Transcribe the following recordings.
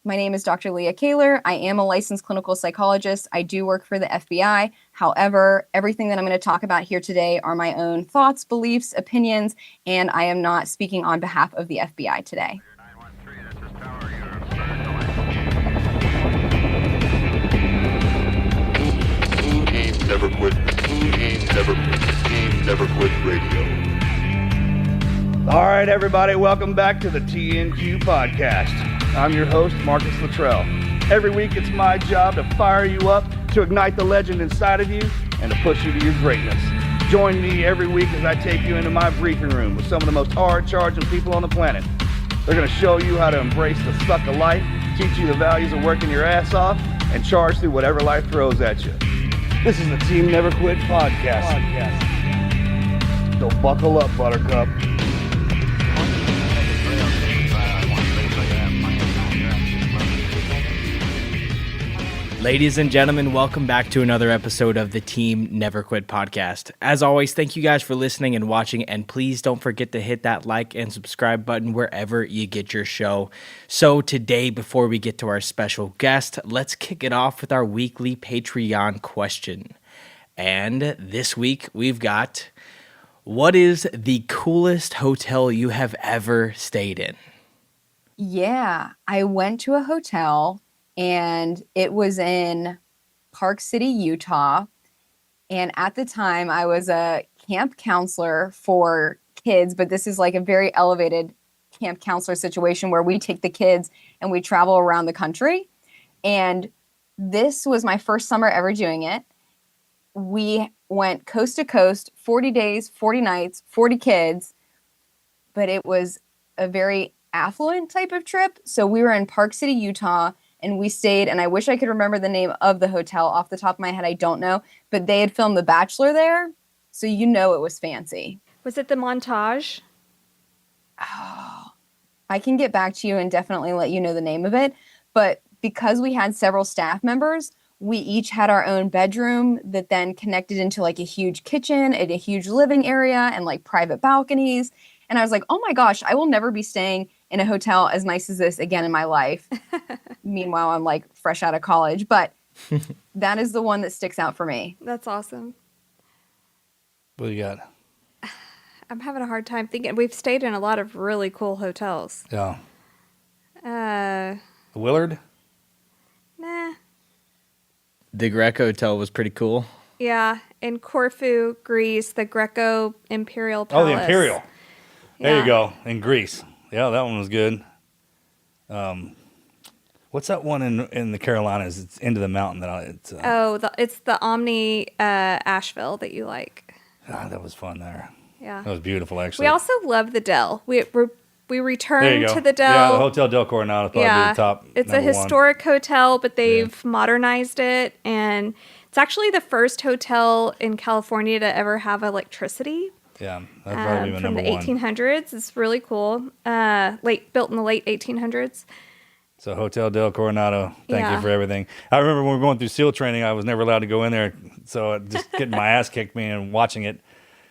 My name is Dr. Leah Kaylor. I am a licensed clinical psychologist. I do work for the FBI. However, everything that I'm going to talk about here today are my own thoughts, beliefs, opinions, and I am not speaking on behalf of the FBI today. Never quit. Never quit radio. All right, everybody, welcome back to the TNQ podcast. I'm your host, Marcus Luttrell. Every week, it's my job to fire you up, to ignite the legend inside of you, and to push you to your greatness. Join me every week as I take you into my briefing room with some of the most hard-charging people on the planet. They're going to show you how to embrace the suck of life, teach you the values of working your ass off, and charge through whatever life throws at you. This is the Team Never Quit podcast. So buckle up, Buttercup. Ladies and gentlemen, welcome back to another episode of the Team Never Quit podcast. As always, thank you guys for listening and watching, and please don't forget to hit that like and subscribe button wherever you get your show. So today, before we get to our special guest, let's kick it off with our weekly Patreon question. And this week, we've got, what is the coolest hotel you have ever stayed in? Yeah, I went to a hotel and it was in Park City, Utah. And at the time, I was a camp counselor for kids, but this is like a very elevated camp counselor situation where we take the kids and we travel around the country. And this was my first summer ever doing it. We went coast to coast, 40 days, 40 nights, 40 kids, but it was a very affluent type of trip. So we were in Park City, Utah, and we stayed, and I wish I could remember the name of the hotel off the top of my head. I don't know, but they had filmed The Bachelor there, so you know it was fancy. Was it the Montage? Oh, I can get back to you and definitely let you know the name of it, but because we had several staff members, we each had our own bedroom that then connected into like a huge kitchen and a huge living area and like private balconies. And I was like, oh my gosh, I will never be staying in a hotel as nice as this again in my life. Meanwhile, I'm like fresh out of college, but that is the one that sticks out for me. That's awesome. What do you got? I'm having a hard time thinking. We've stayed in a lot of really cool hotels. Yeah. Uh, Willard? Nah. The Greco Hotel was pretty cool. Yeah, in Corfu, Greece, the Greco Imperial Palace. Oh, the Imperial. There Yeah. you go, in Greece. Yeah, that one was good. What's that one in the Carolinas? It's into the mountain. It's the Omni Asheville that you like. God, that was fun there. Yeah. That was beautiful, actually. We also love the Dell. We There you returned go. to the Dell. Yeah, the Hotel Del Coronado is probably the top. It's a number one. historic hotel, but they've modernized it, and it's actually the first hotel in California to ever have electricity. Yeah, that's probably my from number the one. 1800s. It's really cool. Built in the late 1800s. So Hotel Del Coronado, thank Yeah. you for everything. I remember when we were going through SEAL training, I was never allowed to go in there, so just getting my ass kicked me and watching it,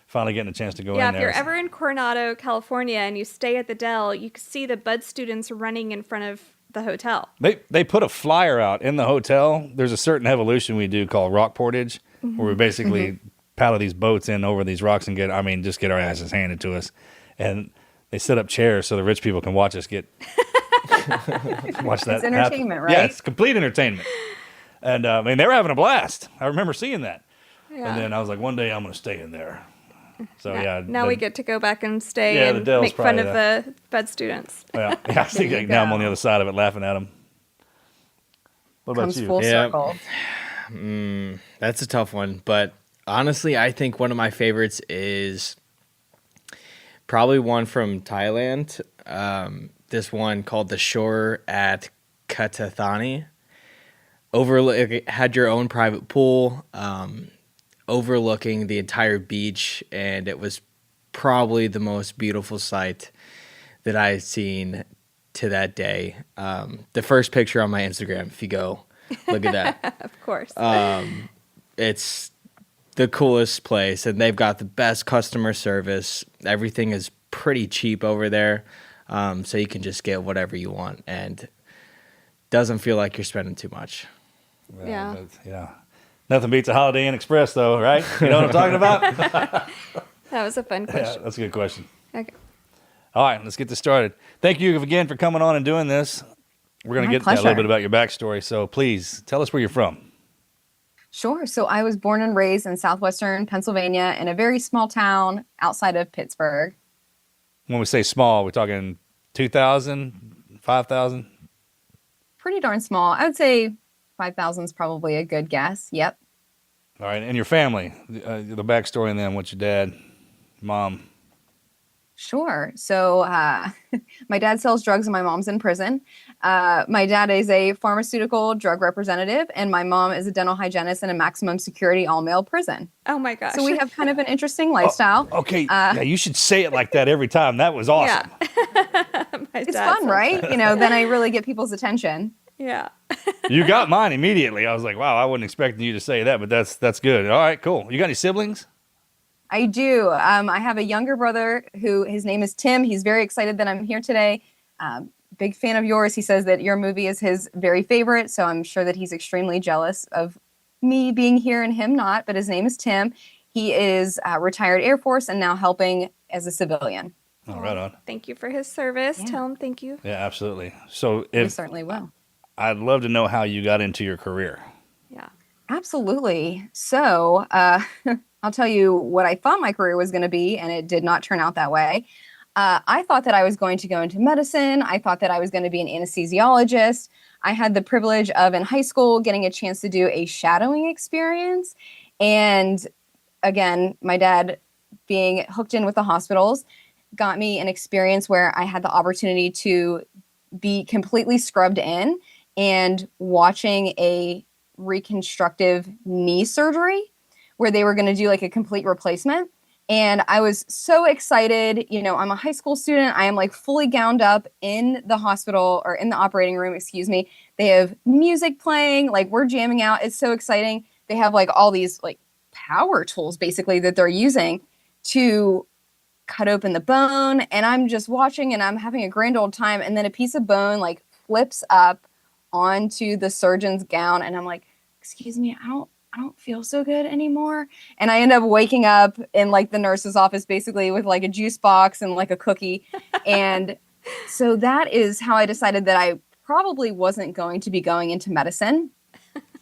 finally getting a chance to go in there. Yeah, if you're ever in Coronado, California, and you stay at the Dell, you can see the Bud students running in front of the hotel. They put a flyer out in the hotel. There's a certain evolution we do called rock portage, where we basically paddle these boats in over these rocks and just get our asses handed to us. And they set up chairs so the rich people can watch us watch that. It's entertainment, right? Yeah, it's complete entertainment. And they were having a blast. I remember seeing that. Yeah. And then I was like, one day I'm going to stay in there. So Now we get to go back and stay Yeah, the and Dell's make fun probably of the Bud students. Yeah, I think now I'm on the other side of it laughing at them. What about Comes you? full Yeah. circle. That's a tough one, but honestly, I think one of my favorites is probably one from Thailand. This one called The Shore at Katathani. It had your own private pool, overlooking the entire beach, and it was probably the most beautiful sight that I've seen to that day. The first picture on my Instagram, if you go look at that. Of course. It's the coolest place, and they've got the best customer service. Everything is pretty cheap over there, so you can just get whatever you want. And doesn't feel like you're spending too much. Yeah. Yeah. Nothing beats a Holiday Inn Express, though, right? You know what I'm talking about? That was a fun Yeah, question. that's a good question. Okay. All right, let's get this started. Thank you again for coming on and doing this. We're going to My get to that a little pleasure. bit about your backstory. So please tell us where you're from. Sure. So I was born and raised in southwestern Pennsylvania in a very small town outside of Pittsburgh. When we say small, we're talking 2,000, 5,000? Pretty darn small. I would say 5,000 is probably a good guess. Yep. All right, and your family, the backstory and then what's your dad, mom? Sure. So my dad sells drugs and my mom's in prison. My dad is a pharmaceutical drug representative, and my mom is a dental hygienist in a maximum security all-male prison. Oh my gosh. So we have kind of an interesting lifestyle. Okay, yeah, you should say it like that every time. That was awesome. Yeah. My It's dad fun, says right? that. You know, then I really get people's attention. Yeah. You got mine immediately. I was like, wow, I wasn't expecting you to say that, but that's good. All right, cool. You got any siblings? I do. I have a younger brother who his name is Tim. He's very excited that I'm here today. Big fan of yours. He says that your movie is his very favorite. So I'm sure that he's extremely jealous of me being here and him not. But his name is Tim. He is retired Air Force and now helping as a civilian. Oh, right on. Thank you for his service. Yeah. Tell him thank you. Yeah, absolutely. So We if certainly will. I'd love to know how you got into your career. Yeah. Absolutely. So I'll tell you what I thought my career was going to be, and it did not turn out that way. I thought that I was going to go into medicine. I thought that I was going to be an anesthesiologist. I had the privilege of, in high school, getting a chance to do a shadowing experience. And again, my dad being hooked in with the hospitals got me an experience where I had the opportunity to be completely scrubbed in and watching a reconstructive knee surgery where they were going to do like a complete replacement. And I was so excited. You know, I'm a high school student. I am like fully gowned up in the hospital or in the operating room, excuse me. They have music playing, like we're jamming out. It's so exciting. They have like all these like power tools basically that they're using to cut open the bone. And I'm just watching and I'm having a grand old time. And then a piece of bone like flips up onto the surgeon's gown. And I'm like, excuse me, I don't feel so good anymore. And I end up waking up in like the nurse's office basically with like a juice box and like a cookie. And so that is how I decided that I probably wasn't going to be going into medicine.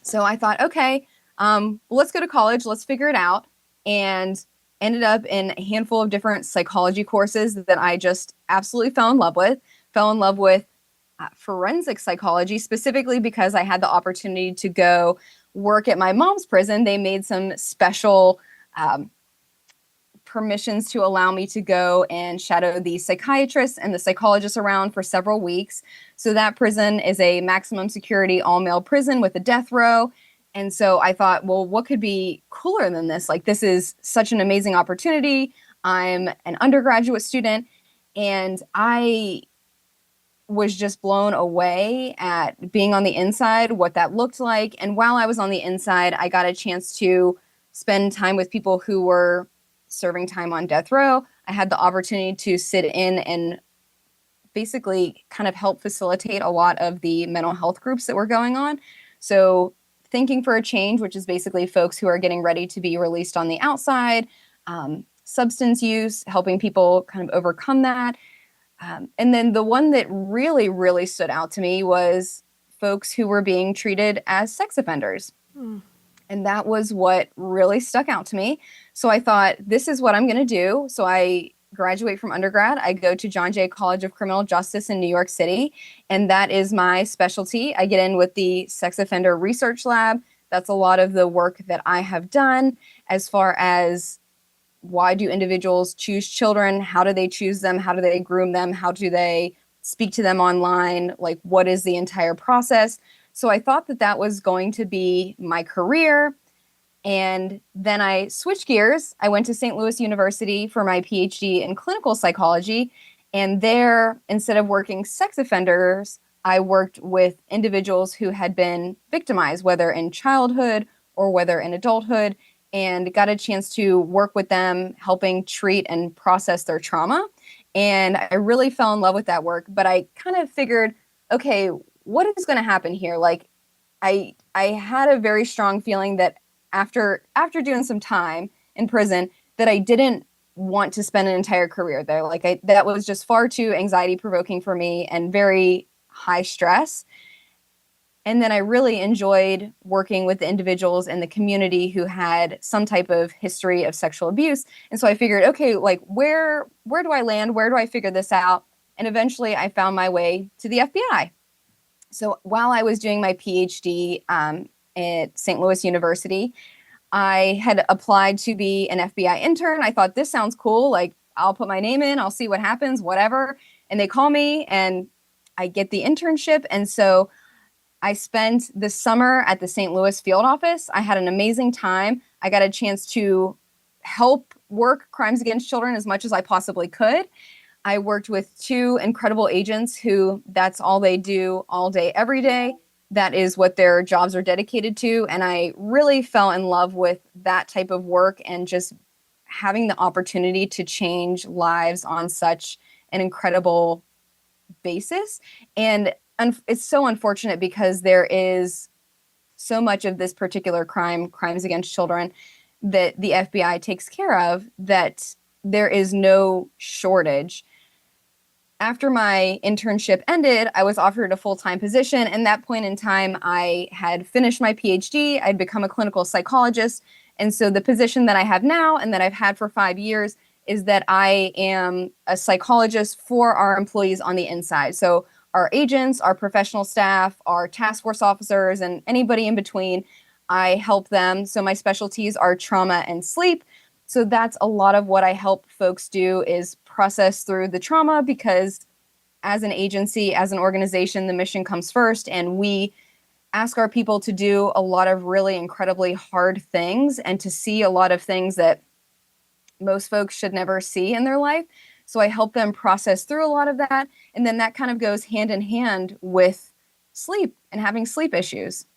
So I thought, okay, well, let's go to college. Let's figure it out. And ended up in a handful of different psychology courses that I just absolutely fell in love with. Fell in love with forensic psychology, specifically because I had the opportunity to go work at my mom's prison. They made some special permissions to allow me to go and shadow the psychiatrists and the psychologists around for several weeks. So that prison is a maximum security all-male prison with a death row. And so I thought, well, what could be cooler than this? Like, this is such an amazing opportunity. I'm an undergraduate student, and I was just blown away at being on the inside, what that looked like. And while I was on the inside, I got a chance to spend time with people who were serving time on death row. I had the opportunity to sit in and basically kind of help facilitate a lot of the mental health groups that were going on. So Thinking for a Change, which is basically folks who are getting ready to be released on the outside, substance use, helping people kind of overcome that. And then the one that really, really stood out to me was folks who were being treated as sex offenders. And that was what really stuck out to me. So I thought, this is what I'm going to do. So I graduate from undergrad. I go to John Jay College of Criminal Justice in New York City, and that is my specialty. I get in with the Sex Offender Research Lab. That's a lot of the work that I have done as far as why do individuals choose children? How do they choose them? How do they groom them? How do they speak to them online? Like, what is the entire process? So I thought that that was going to be my career. And then I switched gears. I went to St. Louis University for my PhD in clinical psychology. And there, instead of working sex offenders, I worked with individuals who had been victimized, whether in childhood or whether in adulthood, and got a chance to work with them, helping treat and process their trauma. And I really fell in love with that work. But I kind of figured, okay, what is going to happen here? Like, I had a very strong feeling that after doing some time in prison, that I didn't want to spend an entire career there. Like, that was just far too anxiety provoking for me and very high stress. And then I really enjoyed working with the individuals in the community who had some type of history of sexual abuse. And so I figured, okay, like, where do I land? Where do I figure this out? And eventually I found my way to the FBI. So while I was doing my PhD at St. Louis University, I had applied to be an FBI intern. I thought, this sounds cool. Like, I'll put my name in, I'll see what happens, whatever. And they call me and I get the internship. And so I spent the summer at the St. Louis field office. I had an amazing time. I got a chance to help work crimes against children as much as I possibly could. I worked with 2 incredible agents who that's all they do all day, every day. That is what their jobs are dedicated to. And I really fell in love with that type of work and just having the opportunity to change lives on such an incredible basis. And it's so unfortunate because there is so much of this particular crimes against children, that the FBI takes care of, that there is no shortage. After my internship ended, I was offered a full-time position. And that point in time, I had finished my PhD. I'd become a clinical psychologist. And so the position that I have now and that I've had for 5 years is that I am a psychologist for our employees on the inside. So our agents, our professional staff, our task force officers, and anybody in between, I help them. So my specialties are trauma and sleep. So that's a lot of what I help folks do, is process through the trauma, because as an agency, as an organization, the mission comes first, and we ask our people to do a lot of really incredibly hard things and to see a lot of things that most folks should never see in their life. So I help them process through a lot of that. And then that kind of goes hand in hand with sleep and having sleep issues.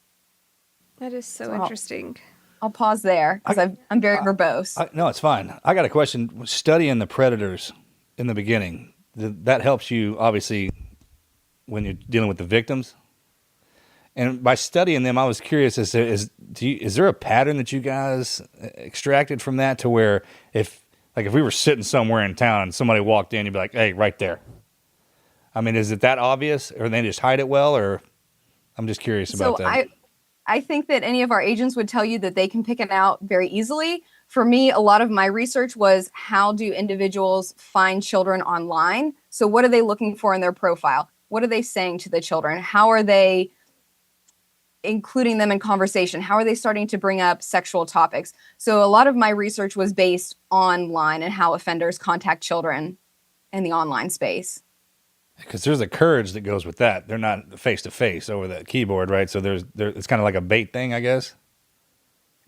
That is so interesting. I'll pause there because I'm very verbose. No, it's fine. I got a question. Studying the predators in the beginning, that helps you, obviously, when you're dealing with the victims. And by studying them, I was curious, is there a pattern that you guys extracted from that, to where if we were sitting somewhere in town and somebody walked in, you'd be like, hey, right there. I mean, is it that obvious, or they just hide it well, or I'm just curious about that. I think that any of our agents would tell you that they can pick it out very easily. For me, a lot of my research was, how do individuals find children online? So what are they looking for in their profile? What are they saying to the children? How are they including them in conversation? How are they starting to bring up sexual topics? So a lot of my research was based online and how offenders contact children in the online space. Because there's a courage that goes with that. They're not face to face over the keyboard, right? So it's kind of like a bait thing, I guess.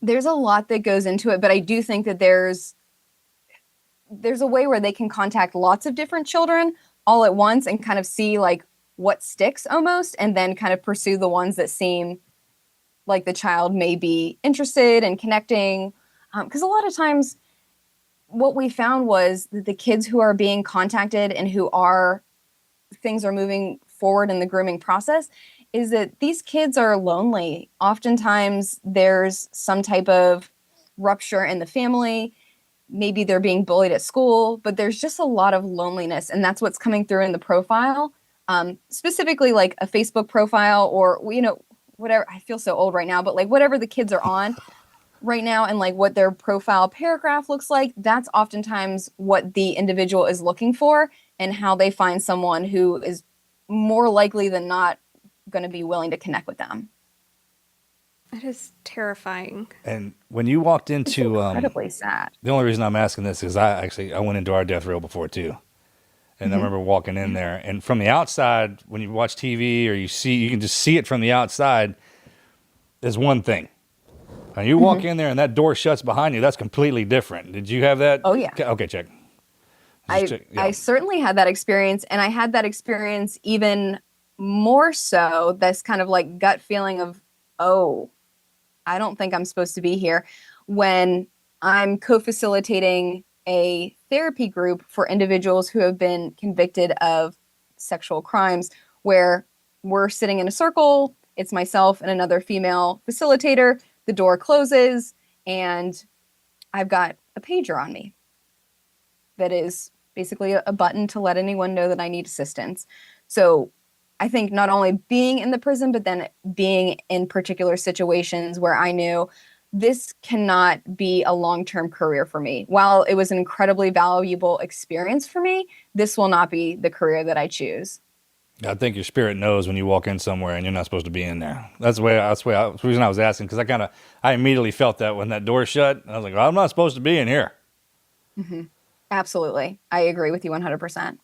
There's a lot that goes into it, but I do think that there's a way where they can contact lots of different children all at once and kind of see like what sticks almost, and then kind of pursue the ones that seem like the child may be interested in connecting. Because a lot of times what we found was that the kids who are being contacted and things are moving forward in the grooming process, is that these kids are lonely. Oftentimes there's some type of rupture in the family. Maybe they're being bullied at school, but there's just a lot of loneliness. And that's what's coming through in the profile. Specifically like a Facebook profile, or, whatever. I feel so old right now, but like whatever the kids are on right now, and like what their profile paragraph looks like, that's oftentimes what the individual is looking for, and how they find someone who is more likely than not going to be willing to connect with them. It is terrifying. And when you walked into, it's incredibly sad. The only reason I'm asking this is I went into our death row before too. And I remember walking in there, and from the outside, when you watch TV or you can just see it from the outside, there's one thing. Now you walk in there and that door shuts behind you, that's completely different. Did you have that? Oh, yeah. Okay, check. I certainly had that experience, and I had that experience even more so, this kind of like gut feeling of, oh, I don't think I'm supposed to be here, when I'm co-facilitating a therapy group for individuals who have been convicted of sexual crimes, where we're sitting in a circle. It's myself and another female facilitator. The door closes and I've got a pager on me that is basically a button to let anyone know that I need assistance. So I think not only being in the prison, but then being in particular situations where I knew this cannot be a long-term career for me. While it was an incredibly valuable experience for me, this will not be the career that I choose. I think your spirit knows when you walk in somewhere and you're not supposed to be in there. That's the reason I was asking, because I immediately felt that when that door shut. I was like, well, I'm not supposed to be in here. Mm-hmm. Absolutely. I agree with you 100%.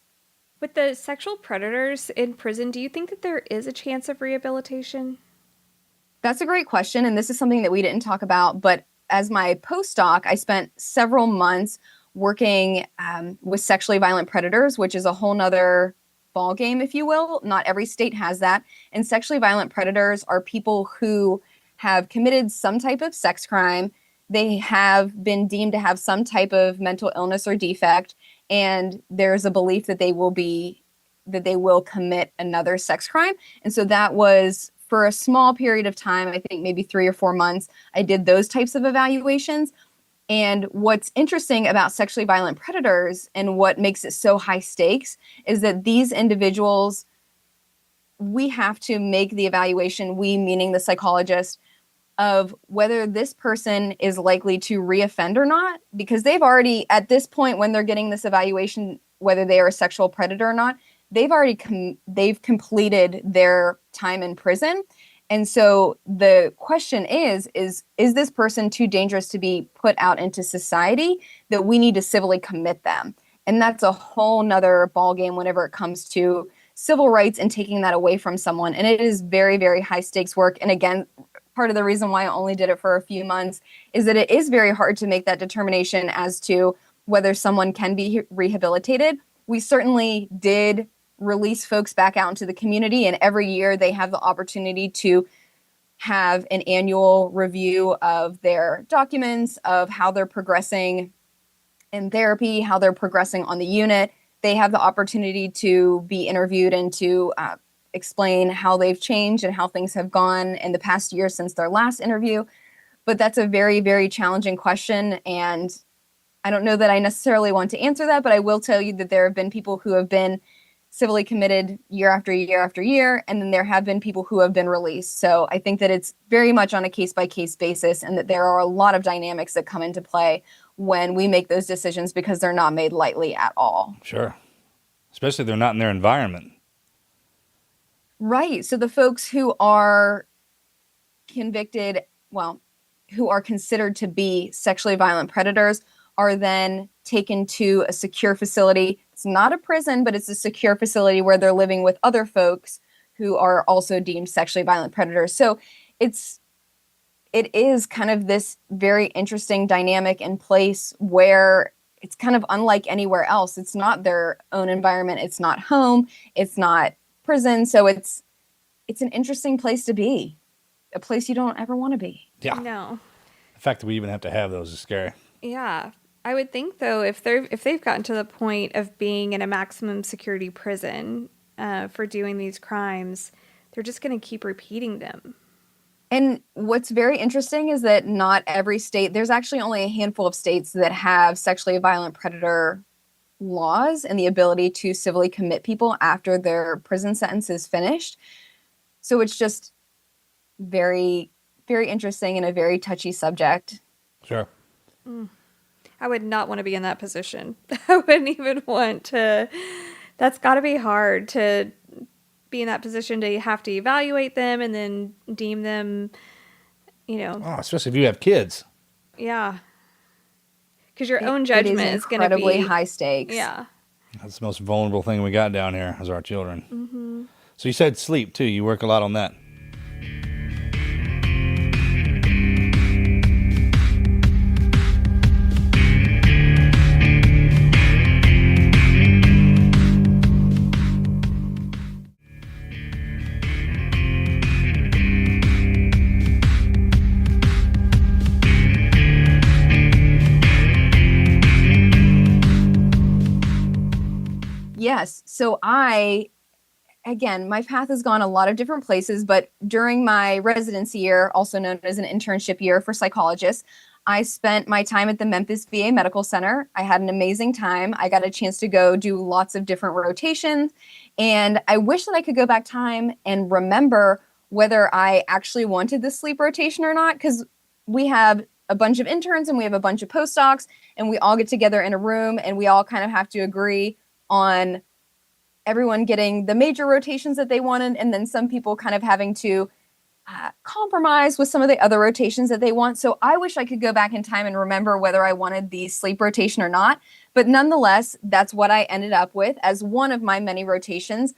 With the sexual predators in prison, do you think that there is a chance of rehabilitation? That's a great question. And this is something that we didn't talk about. But as my postdoc, I spent several months working with sexually violent predators, which is a whole nother ball game, if you will. Not every state has that. And sexually violent predators are people who have committed some type of sex crime. They have been deemed to have some type of mental illness or defect, and there's a belief that they will commit another sex crime. And so that was for a small period of time, I think maybe 3 or 4 months, I did those types of evaluations. And what's interesting about sexually violent predators and what makes it so high stakes is that these individuals, we have to make the evaluation, we meaning the psychologist, of whether this person is likely to reoffend or not, because they've already, at this point when they're getting this evaluation, whether they are a sexual predator or not, they've completed their time in prison. And so the question is this person too dangerous to be put out into society that we need to civilly commit them? And that's a whole nother ballgame whenever it comes to civil rights and taking that away from someone. And it is very, very high stakes work. And again, part of the reason why I only did it for a few months is that it is very hard to make that determination as to whether someone can be rehabilitated. We certainly did release folks back out into the community, and every year they have the opportunity to have an annual review of their documents, of how they're progressing in therapy, how they're progressing on the unit. They have the opportunity to be interviewed and to explain how they've changed and how things have gone in the past year since their last interview. But that's a very, very challenging question. And I don't know that I necessarily want to answer that, but I will tell you that there have been people who have been civilly committed year after year after year, and then there have been people who have been released. So I think that it's very much on a case-by-case basis, and that there are a lot of dynamics that come into play when we make those decisions, because they're not made lightly at all. Sure. Especially if they're not in their environment. Right. So the folks who are convicted, who are considered to be sexually violent predators are then taken to a secure facility. It's not a prison, but it's a secure facility where they're living with other folks who are also deemed sexually violent predators. So it is kind of this very interesting dynamic in place where it's kind of unlike anywhere else. It's not their own environment. It's not home. It's not prison. So it's an interesting place to be, a place you don't ever want to be. Yeah. No. The fact that we even have to have those is scary. Yeah. I would think, though, if they've gotten to the point of being in a maximum security prison for doing these crimes, they're just going to keep repeating them. And what's very interesting is that not every state, there's actually only a handful of states that have sexually violent predator laws and the ability to civilly commit people after their prison sentence is finished. So it's just very, very interesting and a very touchy subject. Sure. I would not want to be in that position. I wouldn't even want to. That's got to be hard to be in that position to have to evaluate them and then deem them, Oh, especially if you have kids. Yeah. Because your own judgment is going to be incredibly high stakes. Yeah. That's the most vulnerable thing we got down here is our children. Mm-hmm. So you said sleep, too. You work a lot on that. Yes. So I again, my path has gone a lot of different places, but during my residency year, also known as an internship year for psychologists, I spent my time at the Memphis VA Medical Center. I had an amazing time. I got a chance to go do lots of different rotations, and I wish that I could go back time and remember whether I actually wanted the sleep rotation or not, because we have a bunch of interns and we have a bunch of postdocs, and we all get together in a room and we all kind of have to agree on everyone getting the major rotations that they wanted, and then some people kind of having to compromise with some of the other rotations that they want. So I wish I could go back in time and remember whether I wanted the sleep rotation or not. But nonetheless, that's what I ended up with as one of my many rotations.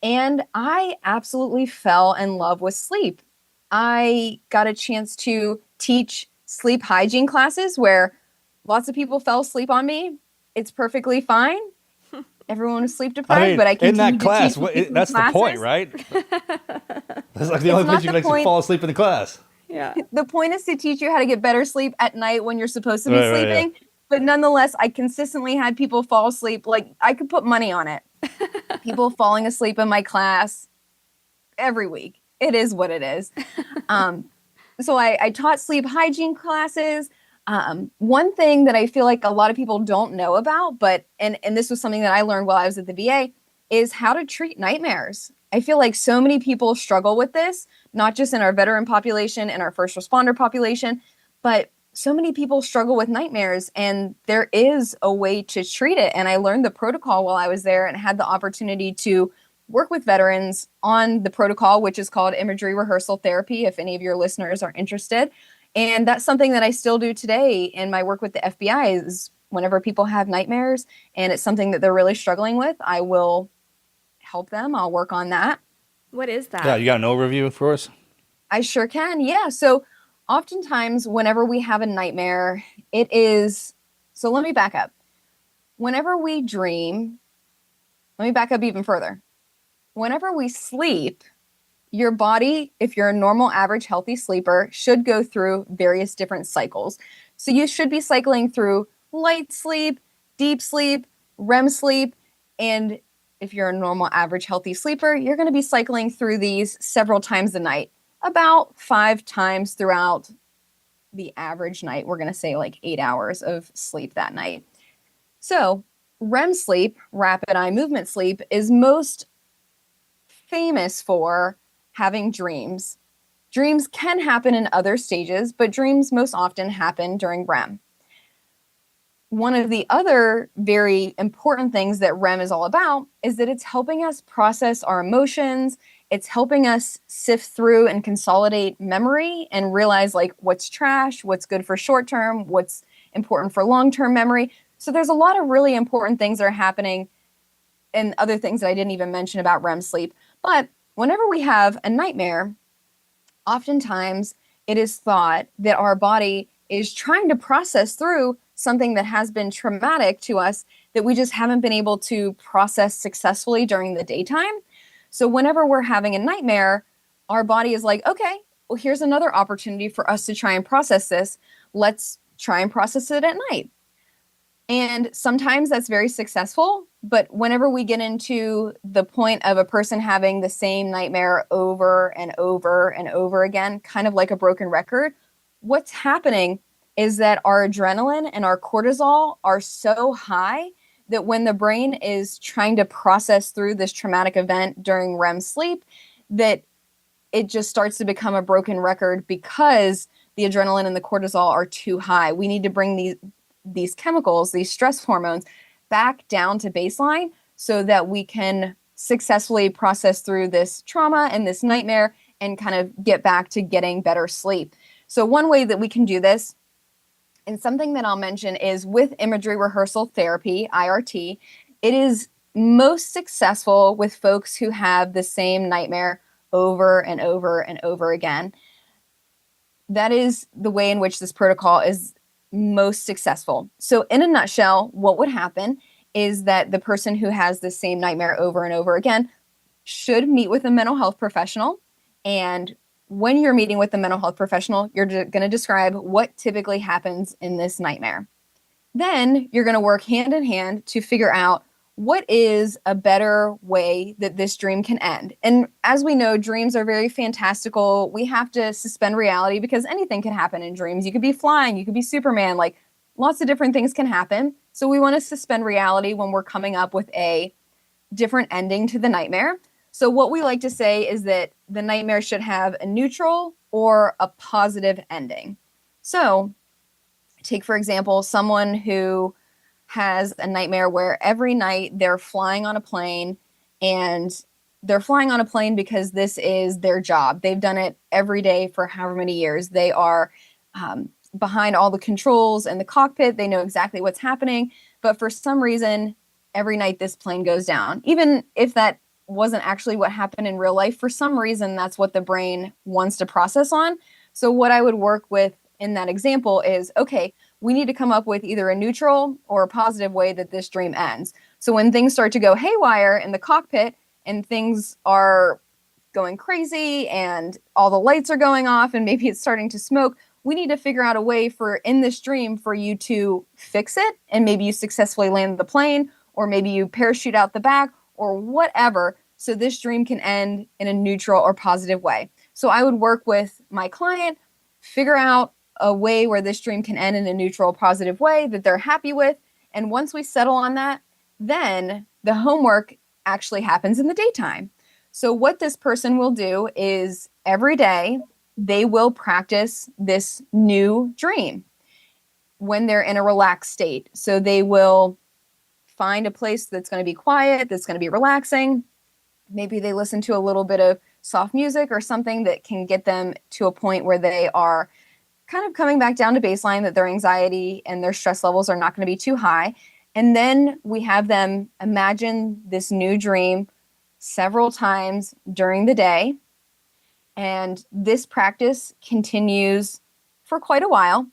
And I absolutely fell in love with sleep. I got a chance to teach sleep hygiene classes where lots of people fell asleep on me. It's perfectly fine. Everyone was sleep deprived, but I in that continued class, to teach that's the point, right? That's like the only place you can actually fall asleep in the class. Yeah. The point is to teach you how to get better sleep at night when you're supposed to be Right, sleeping. yeah. But nonetheless, I consistently had people fall asleep. Like, I could put money on it. People falling asleep in my class every week. It is what it is. So I taught sleep hygiene classes. One thing that I feel like a lot of people don't know about, and this was something that I learned while I was at the VA, is how to treat nightmares. I feel like so many people struggle with this, not just in our veteran population and our first responder population, but so many people struggle with nightmares, and there is a way to treat it. And I learned the protocol while I was there and had the opportunity to work with veterans on the protocol, which is called imagery rehearsal therapy, if any of your listeners are interested. And that's something that I still do today in my work with the FBI is whenever people have nightmares and it's something that they're really struggling with, I will help them. I'll work on that. What is that? Yeah, you got an overview for us? I sure can. Yeah. So oftentimes whenever we have a nightmare, it is, so let me back up. Whenever we dream, let me back up even further. Whenever we sleep, your body, if you're a normal, average, healthy sleeper, should go through various different cycles. So you should be cycling through light sleep, deep sleep, REM sleep, and if you're a normal, average, healthy sleeper, you're going to be cycling through these several times a night, about 5 times throughout the average night. We're going to say like 8 hours of sleep that night. So REM sleep, rapid eye movement sleep, is most famous for having dreams. Dreams can happen in other stages, but dreams most often happen during REM. One of the other very important things that REM is all about is that it's helping us process our emotions. It's helping us sift through and consolidate memory and realize like what's trash, what's good for short term, what's important for long-term memory. So there's a lot of really important things that are happening and other things that I didn't even mention about REM sleep. But whenever we have a nightmare, oftentimes it is thought that our body is trying to process through something that has been traumatic to us that we just haven't been able to process successfully during the daytime. So whenever we're having a nightmare, our body is like, okay, well, here's another opportunity for us to try and process this. Let's try and process it at night. And sometimes that's very successful, but whenever we get into the point of a person having the same nightmare over and over and over again, kind of like a broken record, what's happening is that our adrenaline and our cortisol are so high that when the brain is trying to process through this traumatic event during REM sleep, that it just starts to become a broken record because the adrenaline and the cortisol are too high. We need to bring these chemicals, these stress hormones, back down to baseline so that we can successfully process through this trauma and this nightmare and kind of get back to getting better sleep. So one way that we can do this, and something that I'll mention, is with imagery rehearsal therapy, IRT. It is most successful with folks who have the same nightmare over and over and over again. That is the way in which this protocol is most successful. So in a nutshell, what would happen is that the person who has the same nightmare over and over again should meet with a mental health professional. And when you're meeting with a mental health professional, you're going to describe what typically happens in this nightmare. Then you're going to work hand in hand to figure out what is a better way that this dream can end? And as we know, dreams are very fantastical. We have to suspend reality because anything can happen in dreams. You could be flying, you could be Superman, like lots of different things can happen. So we want to suspend reality when we're coming up with a different ending to the nightmare. So what we like to say is that the nightmare should have a neutral or a positive ending. So take, for example, someone who has a nightmare where every night they're flying on a plane, and they're flying on a plane because this is their job. They've done it every day for however many years. They are behind all the controls in the cockpit. They know exactly what's happening. But for some reason, every night this plane goes down. Even if that wasn't actually what happened in real life, for some reason, that's what the brain wants to process on. So what I would work with in that example is, okay, we need to come up with either a neutral or a positive way that this dream ends. So when things start to go haywire in the cockpit and things are going crazy and all the lights are going off and maybe it's starting to smoke, we need to figure out a way for in this dream for you to fix it. And maybe you successfully land the plane, or maybe you parachute out the back, or whatever. So this dream can end in a neutral or positive way. So I would work with my client, figure out a way where this dream can end in a neutral, positive way that they're happy with. And once we settle on that, then the homework actually happens in the daytime. So what this person will do is every day they will practice this new dream when they're in a relaxed state. So they will find a place that's going to be quiet, that's going to be relaxing. Maybe they listen to a little bit of soft music or something that can get them to a point where they are kind of coming back down to baseline, that their anxiety and their stress levels are not going to be too high. And then we have them imagine this new dream several times during the day. And this practice continues for quite a while,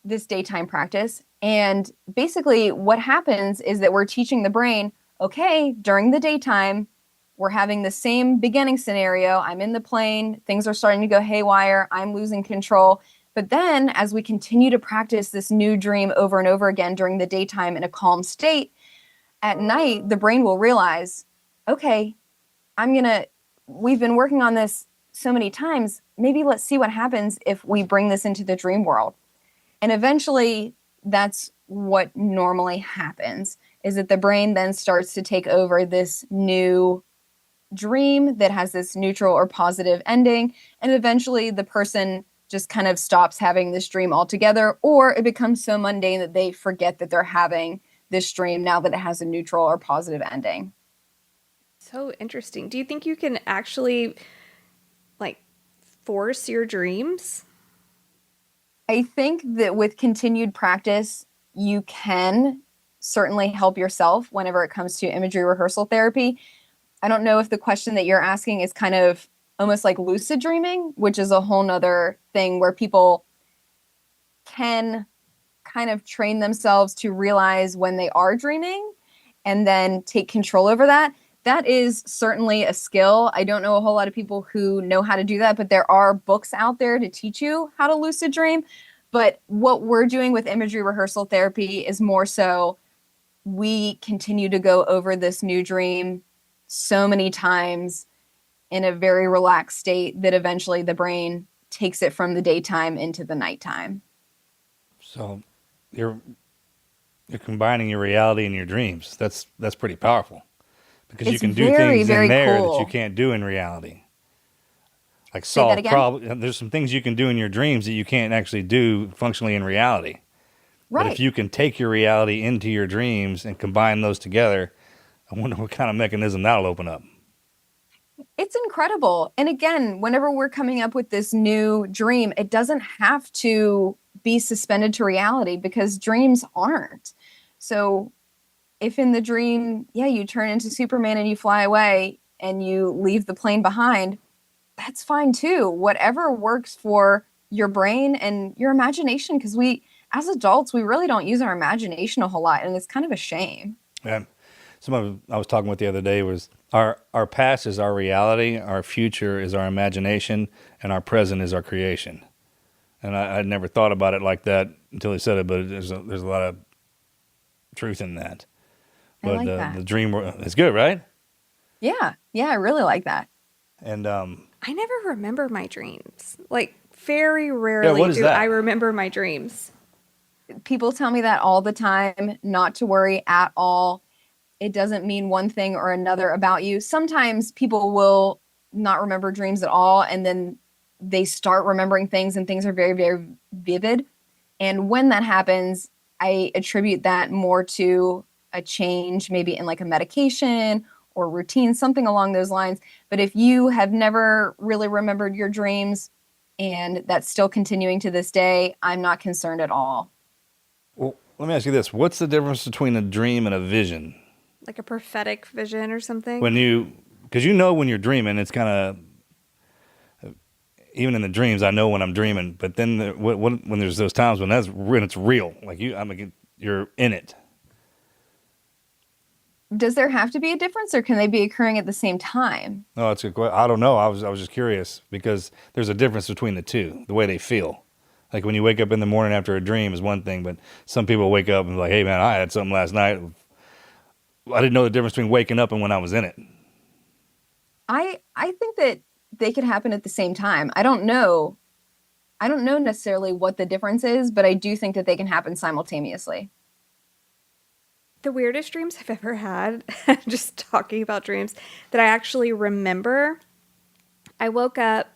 this daytime practice. And basically what happens is that we're teaching the brain, okay, during the daytime, we're having the same beginning scenario. I'm in the plane, things are starting to go haywire, I'm losing control. But then as we continue to practice this new dream over and over again during the daytime in a calm state, at night, the brain will realize, okay, we've been working on this so many times. Maybe let's see what happens if we bring this into the dream world. And eventually that's what normally happens, is that the brain then starts to take over this new dream that has this neutral or positive ending. And eventually the person just kind of stops having this dream altogether, or it becomes so mundane that they forget that they're having this dream now that it has a neutral or positive ending. So interesting. Do you think you can actually force your dreams? I think that with continued practice, you can certainly help yourself whenever it comes to imagery rehearsal therapy. I don't know if the question that you're asking is kind of almost like lucid dreaming, which is a whole nother thing where people can kind of train themselves to realize when they are dreaming and then take control over that. That is certainly a skill. I don't know a whole lot of people who know how to do that, but there are books out there to teach you how to lucid dream. But what we're doing with imagery rehearsal therapy is more so we continue to go over this new dream so many times in a very relaxed state that eventually the brain takes it from the daytime into the nighttime. So you're combining your reality and your dreams. That's pretty powerful, because you can do things in there that you can't do in reality. Like solve problems. There's some things you can do in your dreams that you can't actually do functionally in reality. Right. But if you can take your reality into your dreams and combine those together, I wonder what kind of mechanism that'll open up. It's incredible. And again, whenever we're coming up with this new dream, it doesn't have to be suspended to reality, because dreams aren't. So if in the dream, you turn into Superman and you fly away and you leave the plane behind, that's fine too. Whatever works for your brain and your imagination, because as adults, we really don't use our imagination a whole lot, and it's kind of a shame. Yeah. Someone I was talking with the other day was our past is our reality, our future is our imagination, and our present is our creation. And I'd never thought about it like that until he said it, but there's a lot of truth in that. I But like that. the dream is good, right? Yeah. Yeah, I really like that. And I never remember my dreams. Like, very what rarely is do that? I remember my dreams. People tell me that all the time, not to worry at all. It doesn't mean one thing or another about you. Sometimes people will not remember dreams at all, and then they start remembering things, and things are very, very vivid. And when that happens, I attribute that more to a change, maybe in like a medication or routine, something along those lines. But if you have never really remembered your dreams and that's still continuing to this day, I'm not concerned at all. Well, let me ask you this: what's the difference between a dream and a vision? Like a prophetic vision or something. Because when you're dreaming, it's kind of, even in the dreams, I know when I'm dreaming. But then when there's those times when it's real, like you're in it. Does there have to be a difference, or can they be occurring at the same time? No, that's a good question. I don't know. I was just curious because there's a difference between the two, the way they feel. Like when you wake up in the morning after a dream is one thing, but some people wake up and be like, hey man, I had something last night. I didn't know the difference between waking up and when I was in it. I think that they could happen at the same time. I don't know necessarily what the difference is, but I do think that they can happen simultaneously. The weirdest dreams I've ever had, just talking about dreams, that I actually remember. I woke up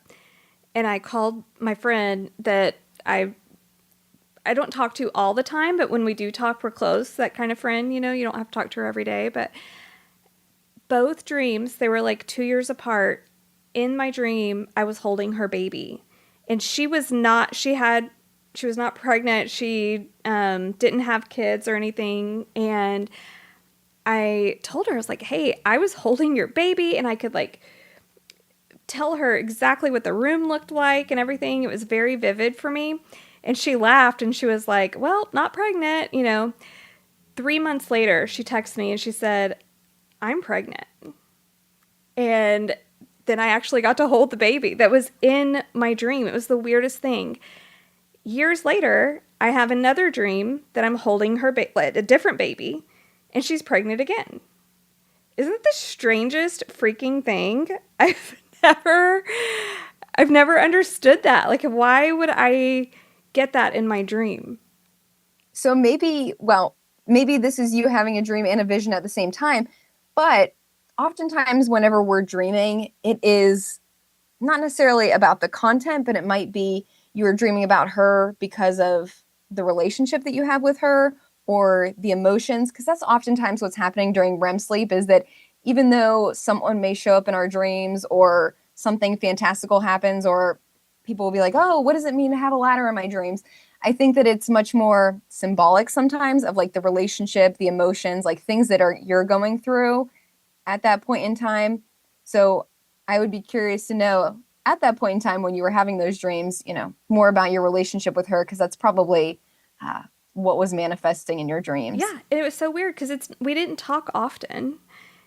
and I called my friend that I don't talk to all the time, but when we do talk, we're close. That kind of friend, you don't have to talk to her every day. But both dreams, they were like 2 years apart. In my dream, I was holding her baby, and she was not pregnant. She didn't have kids or anything. And I told her, I was like, hey, I was holding your baby, and I could like tell her exactly what the room looked like and everything. It was very vivid for me. And she laughed and she was like, well, not pregnant, 3 months later, she texted me and she said, I'm pregnant. And then I actually got to hold the baby that was in my dream. It was the weirdest thing. Years later, I have another dream that I'm holding a different baby, and she's pregnant again. Isn't it the strangest freaking thing? I've never understood that. Like, why would I get that in my dream? So maybe this is you having a dream and a vision at the same time, but oftentimes whenever we're dreaming, it is not necessarily about the content, but it might be you were dreaming about her because of the relationship that you have with her or the emotions, because that's oftentimes what's happening during REM sleep, is that even though someone may show up in our dreams or something fantastical happens, or people will be like, oh, what does it mean to have a ladder in my dreams? I think that it's much more symbolic sometimes of like the relationship, the emotions, like things that you're going through at that point in time. So I would be curious to know at that point in time when you were having those dreams, more about your relationship with her, because that's probably what was manifesting in your dreams. Yeah, and it was so weird because we didn't talk often.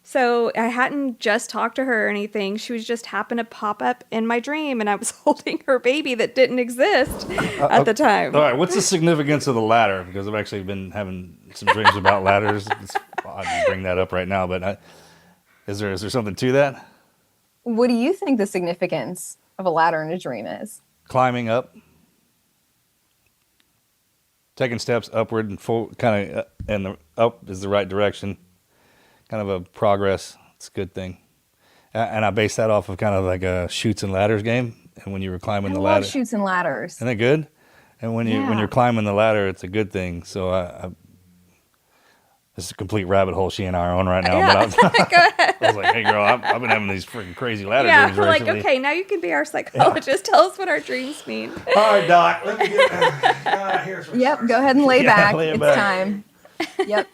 So I hadn't just talked to her or anything. She was just happened to pop up in my dream, and I was holding her baby that didn't exist at the time. All right, what's the significance of the ladder? Because I've actually been having some dreams about ladders. It's odd to bring that up right now, but is there something to that? What do you think the significance of a ladder in a dream is? Climbing up, taking steps upward and full, kind of, and the up is the right direction. Kind of a progress. It's a good thing. And I base that off of kind of like a Chutes and Ladders game. And when you were climbing the ladder, I love Chutes and Ladders. Isn't that good? And when you're climbing the ladder, it's a good thing. So this is a complete rabbit hole she and I are on right now. Yeah. But Go ahead. I was like, hey girl, I've been having these freaking crazy ladder Yeah, dreams we're like, recently. okay, now you can be our psychologist. Tell us what our dreams mean. All right, Doc. Let me get here's Yep, go ahead and lay back. lay it It's back. time. Yep.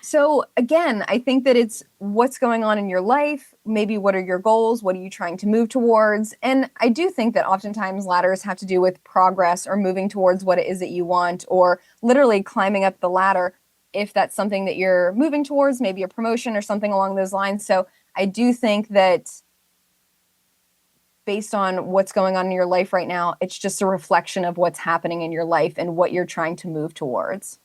So again, I think that it's what's going on in your life. Maybe what are your goals? What are you trying to move towards? And I do think that oftentimes ladders have to do with progress or moving towards what it is that you want, or literally climbing up the ladder if that's something that you're moving towards, maybe a promotion or something along those lines. So I do think that based on what's going on in your life right now, it's just a reflection of what's happening in your life and what you're trying to move towards.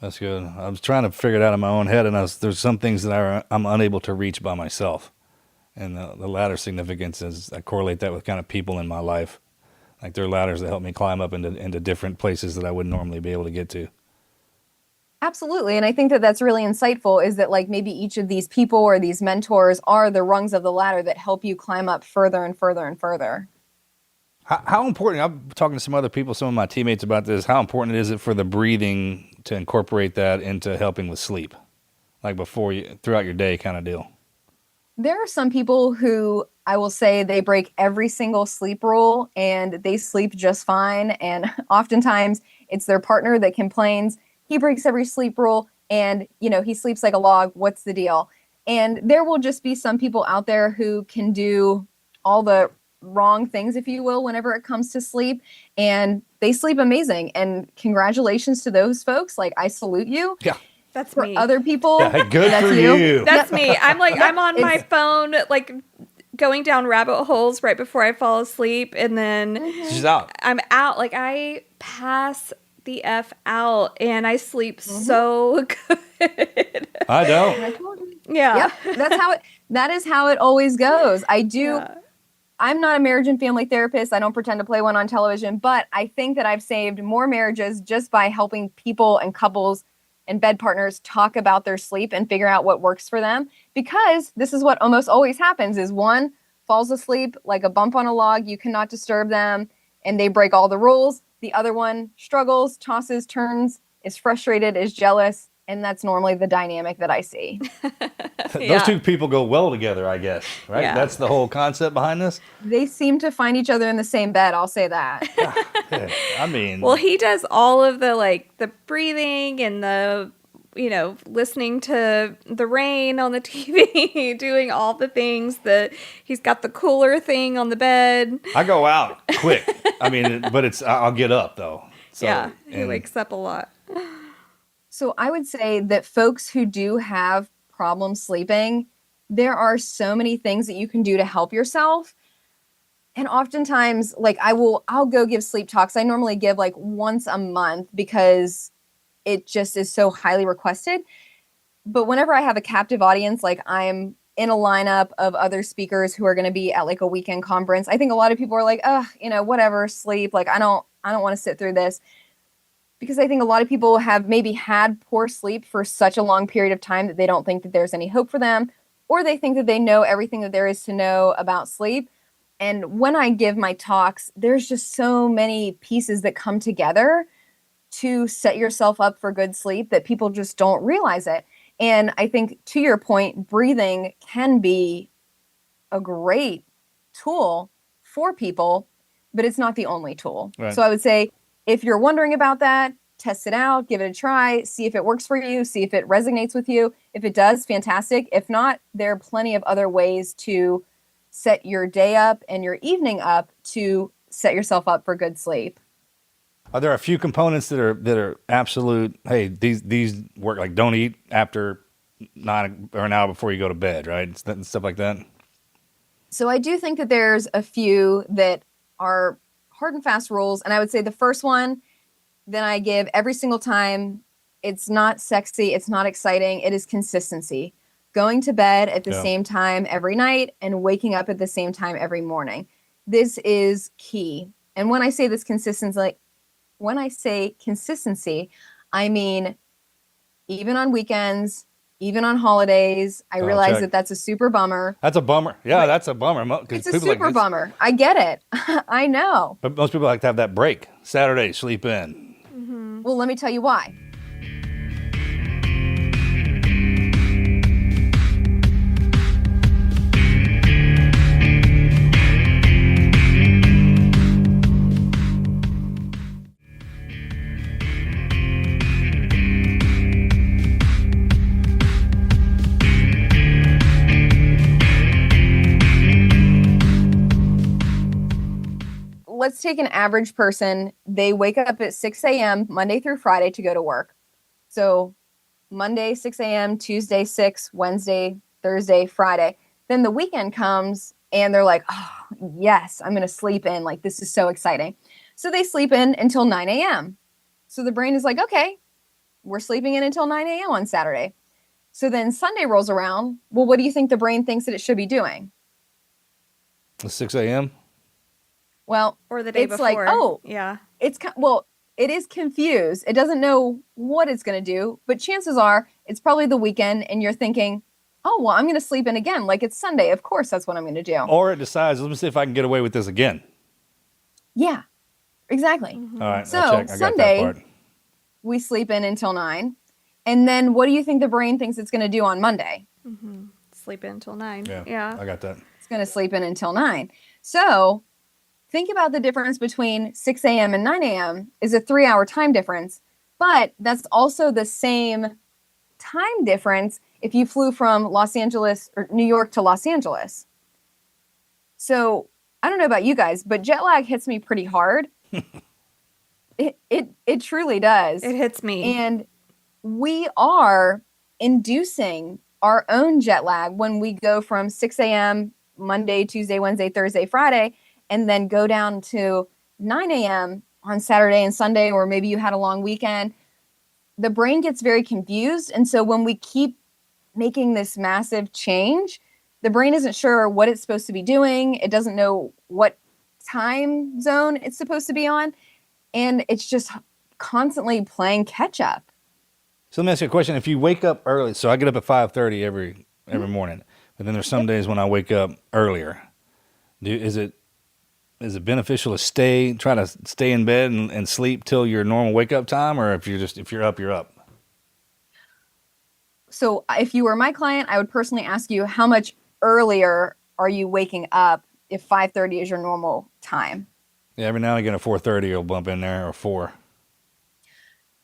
That's good. I was trying to figure it out in my own head, and there's some things that I'm unable to reach by myself. And the latter significance is I correlate that with kind of people in my life. Like there are ladders that help me climb up into different places that I wouldn't normally be able to get to. Absolutely. And I think that that's really insightful is that like maybe each of these people or these mentors are the rungs of the ladder that help you climb up further and further and further. How important, I'm talking to some other people, some of my teammates about this, how important is it for the breathing to incorporate that into helping with sleep? Like throughout your day kind of deal. There are some people who I will say they break every single sleep rule and they sleep just fine. And oftentimes it's their partner that complains, he breaks every sleep rule and, he sleeps like a log. What's the deal? And there will just be some people out there who can do all the wrong things, if you will, whenever it comes to sleep, and they sleep amazing. And congratulations to those folks. Like, I salute you. Yeah. That's For me. other people, Yeah, good that's for you. That's me. I'm on my phone, like going down rabbit holes right before I fall asleep, and then She's out. I'm out. Like I pass the F out, and I sleep so good. I don't. I told you. Yeah. Yep, that is how it always goes. Yeah. I'm not a marriage and family therapist. I don't pretend to play one on television, but I think that I've saved more marriages just by helping people and couples and bed partners talk about their sleep and figure out what works for them. Because this is what almost always happens is one falls asleep like a bump on a log. You cannot disturb them and they break all the rules. The other one struggles, tosses, turns, is frustrated, is jealous. And that's normally the dynamic that I see. Those two people go well together, I guess, right? Yeah. That's the whole concept behind this. They seem to find each other in the same bed. I'll say that. I mean, Well, he does all of the breathing and the, listening to the rain on the TV, doing all the things that he's got the cooler thing on the bed. I go out quick. I mean, but I'll get up though. So, Yeah. He wakes up a lot. So I would say that folks who do have problems sleeping, there are so many things that you can do to help yourself. And oftentimes, like I'll go give sleep talks. I normally give like once a month because it just is so highly requested. But whenever I have a captive audience, like I'm in a lineup of other speakers who are going to be at like a weekend conference, I think a lot of people are like, whatever, sleep. Like I don't want to sit through this. Because I think a lot of people have maybe had poor sleep for such a long period of time that they don't think that there's any hope for them, or they think that they know everything that there is to know about sleep. And when I give my talks, there's just so many pieces that come together to set yourself up for good sleep that people just don't realize it. And I think to your point, breathing can be a great tool for people, but it's not the only tool. Right. So I would say, if you're wondering about that, test it out, give it a try, see if it works for you, see if it resonates with you. If it does, fantastic. If not, there are plenty of other ways to set your day up and your evening up to set yourself up for good sleep. Are there a few components that are absolute? Hey, these work. Like don't eat after 9 or an hour before you go to bed, right? Stuff like that. So I do think that there's a few that are hard and fast rules. And I would say the first one that I give every single time, it's not sexy, it's not exciting, it is consistency. Going to bed at the same time every night and waking up at the same time every morning. This is key. And when I say consistency, I mean, even on weekends, even on holidays, I realize that that's a super bummer. That's a bummer. Yeah, that's a bummer. It's a super bummer. I get it. I know. But most people like to have that break. Saturday, sleep in. Mm-hmm. Well, let me tell you why. Let's take an average person. They wake up at 6 a.m. Monday through Friday to go to work. So Monday, 6 a.m., Tuesday, 6, Wednesday, Thursday, Friday. Then the weekend comes and they're like, oh, yes, I'm going to sleep in. Like, this is so exciting. So they sleep in until 9 a.m. So the brain is like, okay, we're sleeping in until 9 a.m. on Saturday. So then Sunday rolls around. Well, what do you think the brain thinks that it should be doing? 6 a.m. Well, Or the day it's before. like, oh, yeah. It is confused. It doesn't know what it's going to do, but chances are it's probably the weekend and you're thinking, oh, well, I'm going to sleep in again. Like it's Sunday. Of course, that's what I'm going to do. Or it decides, let me see if I can get away with this again. Yeah, exactly. All right, So I'll check. I got that Sunday, part. we sleep in until 9. And then what do you think the brain thinks it's going to do on Monday? Sleep in until 9. Yeah, Yeah. I got that. It's going to sleep in until 9. So think about the difference between 6 a.m. and 9 a.m. is a 3-hour time difference, but that's also the same time difference if you flew from Los Angeles or New York to Los Angeles. So I don't know about you guys, but jet lag hits me pretty hard. It truly does. It hits me. And we are inducing our own jet lag when we go from 6 a.m. Monday, Tuesday, Wednesday, Thursday, Friday, and then go down to 9 a.m. on Saturday and Sunday, or maybe you had a long weekend. The brain gets very confused. And so when we keep making this massive change, the brain isn't sure what it's supposed to be doing. It doesn't know what time zone it's supposed to be on. And it's just constantly playing catch up. So let me ask you a question. If you wake up early, so I get up at 5:30 every morning, but then there's some days when I wake up earlier. Is it beneficial to try to stay in bed and sleep till your normal wake up time, or if you're up, you're up? So if you were my client, I would personally ask you, how much earlier are you waking up if 5:30 is your normal time? Yeah, every now and again at 4:30 you'll bump in there, or 4.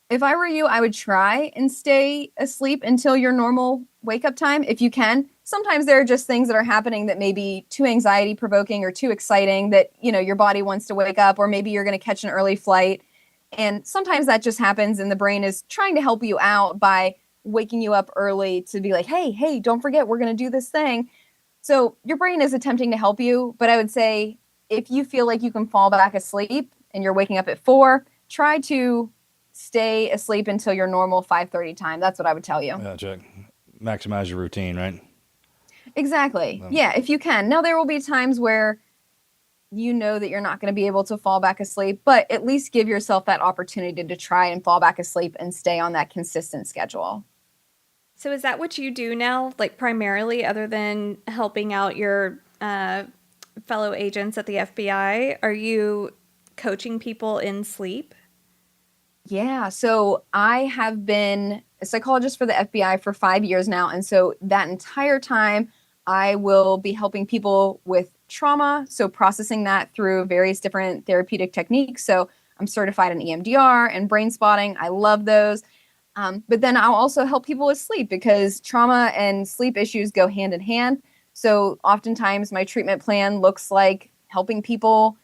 If I were you, I would try and stay asleep until your normal wake up time if you can. Sometimes there are just things that are happening that may be too anxiety provoking or too exciting that, your body wants to wake up, or maybe you're going to catch an early flight. And sometimes that just happens and the brain is trying to help you out by waking you up early to be like, hey, don't forget, we're going to do this thing. So your brain is attempting to help you. But I would say if you feel like you can fall back asleep and you're waking up at 4, try to stay asleep until your normal 5:30 time. That's what I would tell you. Yeah, check. Maximize your routine, right? Exactly. Yeah, if you can. Now, there will be times where you know that you're not going to be able to fall back asleep, but at least give yourself that opportunity to try and fall back asleep and stay on that consistent schedule. So is that what you do now, like primarily, other than helping out your fellow agents at the FBI? Are you coaching people in sleep? Yeah, so I have been a psychologist for the FBI for 5 years now. And so that entire time, I will be helping people with trauma. So processing that through various different therapeutic techniques. So I'm certified in EMDR and brain spotting. I love those. But then I'll also help people with sleep because trauma and sleep issues go hand in hand. So oftentimes my treatment plan looks like helping people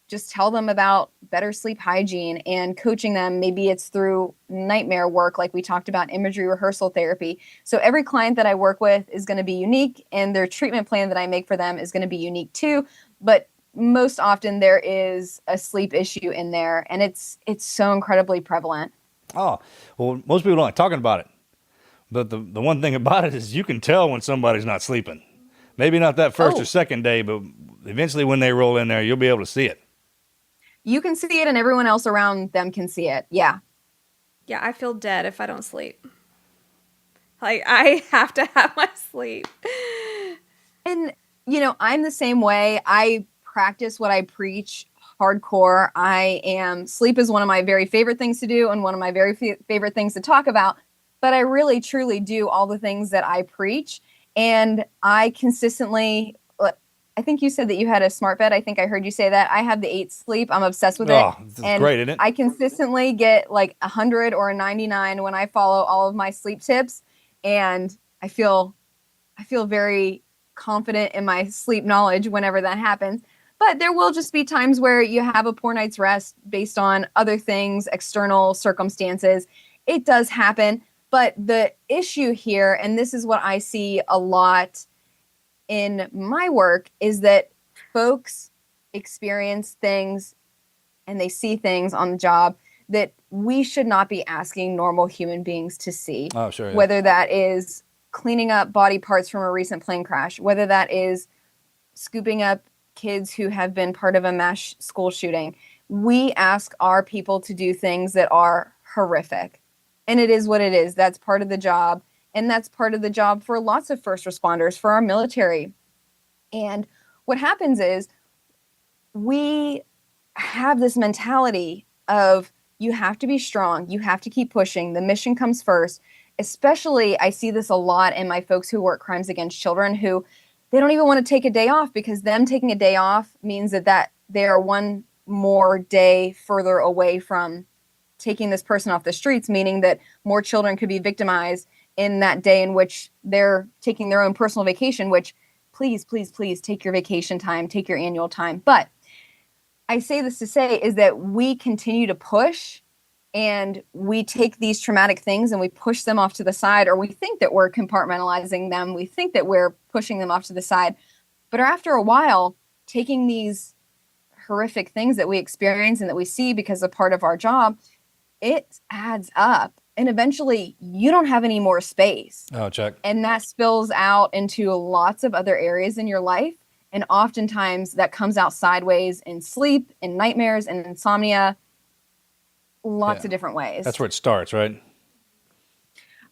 just tell them about better sleep hygiene and coaching them. Maybe it's through nightmare work, like we talked about, imagery rehearsal therapy. So every client that I work with is going to be unique, and their treatment plan that I make for them is going to be unique too. But most often there is a sleep issue in there, and it's so incredibly prevalent. Oh, well, most people don't like talking about it. But the one thing about it is you can tell when somebody's not sleeping. Maybe not that first or second day, but eventually when they roll in there, you'll be able to see it. You can see it and everyone else around them can see it. Yeah. Yeah, I feel dead if I don't sleep. Like, I have to have my sleep. And, I'm the same way. I practice what I preach hardcore. Sleep is one of my very favorite things to do and one of my very favorite things to talk about. But I really, truly do all the things that I preach. And I consistently, I think you said that you had a smart bed. I think I heard you say that. I have the 8 sleep. I'm obsessed with it. Oh, it's great, isn't it? I consistently get like 100 or a 99 when I follow all of my sleep tips. And I feel very confident in my sleep knowledge whenever that happens. But there will just be times where you have a poor night's rest based on other things, external circumstances. It does happen. But the issue here, and this is what I see a lot in my work, is that folks experience things and they see things on the job that we should not be asking normal human beings to see. Oh, sure. Yeah. Whether that is cleaning up body parts from a recent plane crash, whether that is scooping up kids who have been part of a mass school shooting. We ask our people to do things that are horrific. And it is what it is. That's part of the job. And that's part of the job for lots of first responders, for our military. And what happens is we have this mentality of you have to be strong, you have to keep pushing, the mission comes first. Especially, I see this a lot in my folks who work crimes against children who they don't even want to take a day off because them taking a day off means that they are one more day further away from taking this person off the streets, meaning that more children could be victimized in that day in which they're taking their own personal vacation, which please, please, please take your vacation time, take your annual time. But I say this to say is that we continue to push and we take these traumatic things and we push them off to the side, or we think that we're compartmentalizing them. We think that we're pushing them off to the side. But after a while, taking these horrific things that we experience and that we see because of part of our job, it adds up. And eventually you don't have any more space. Oh, check. And that spills out into lots of other areas in your life. And oftentimes that comes out sideways in sleep, in nightmares, and insomnia. Lots of different ways. That's where it starts, right?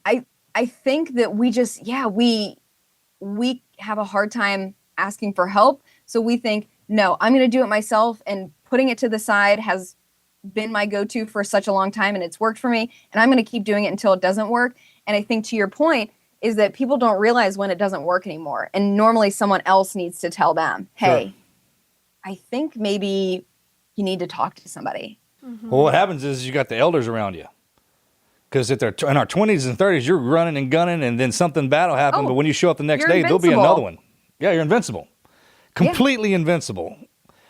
I think that we just, we have a hard time asking for help. So we think, no, I'm going to do it myself. And putting it to the side has been my go-to for such a long time and it's worked for me. And I'm going to keep doing it until it doesn't work. And I think to your point is that people don't realize when it doesn't work anymore. And normally someone else needs to tell them, hey, Sure. I think maybe you need to talk to somebody. Mm-hmm. Well, what happens is you got the elders around you. Because if they're in our 20s and 30s, you're running and gunning, and then something bad will happen. Oh, but when you show up the next you're day, there'll be invincible. another one. Yeah, you're invincible. Completely invincible.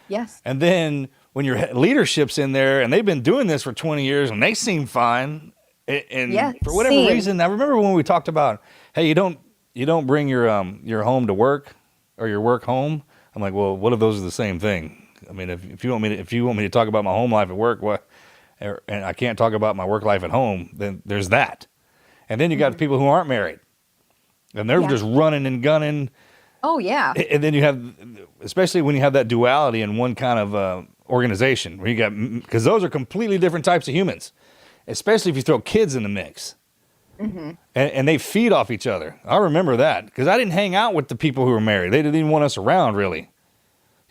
Yes. And then when your leadership's in there, and they've been doing this for 20 years, and they seem fine, and for whatever reason, I remember when we talked about, hey, you don't bring your home to work or your work home. I'm like, well, what if those are the same thing? I mean, if you want me to talk about my home life at work, and I can't talk about my work life at home, then there's that. And then you got people who aren't married, and they're just running and gunning. Oh yeah. And then you have, especially when you have that duality in one kind of organization, where you got, because those are completely different types of humans, especially if you throw kids in the mix. Mm-hmm. And they feed off each other. I remember that because I didn't hang out with the people who were married. They didn't even want us around, really.